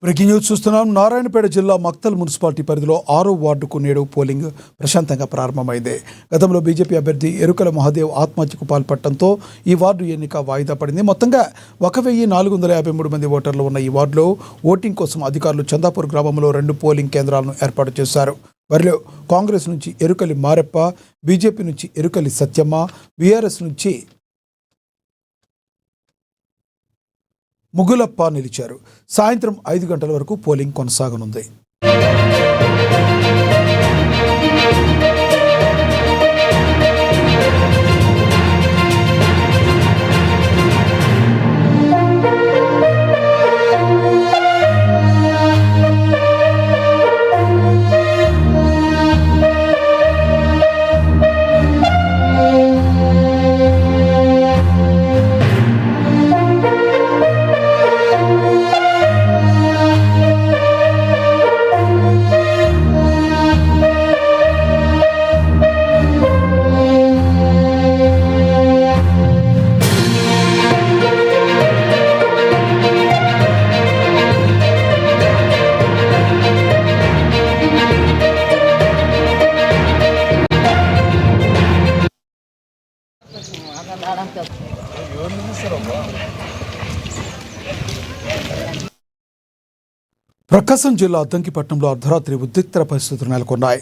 Breaking news చూస్తున్నాం. నారాయణపేట జిల్లా Makthal municipality పరిధిలో 6వ వార్డుకు నేడు పోలింగ్ ప్రశాంతంగా ప్రారంభమైంది. గతంలో బీజేపీ అభ్యర్థి ఎరుకల మహాదేవ్ ఆత్మహత్యకు పాల్పడటంతో ఈ వార్డు ఎన్నిక వాయిదా పడింది. మొత్తంగా 1453 మంది ఓటర్లు ఉన్న ఈ వార్డులో ఓటింగ్ కోసం అధికారులు చందాపూర్ గ్రామంలో 2 పోలింగ్ కేంద్రాలను ఏర్పాటు చేశారు. వారిలో కాంగ్రెస్ నుంచి ఎరుకలి మారెప్ప, బీజేపీ నుంచి ఎరుకలి సత్యమ్మ, బీఆర్ఎస్ నుంచి ముగులప్ప నిలిచారు. సాయంత్రం 5 గంటల వరకు పోలింగ్ కొనసాగనుంది. ప్రకాశం జిల్లా అద్దంకిపట్నంలో అర్ధరాత్రి ఉద్రిక్త పరిస్థితులు నెలకొన్నాయి.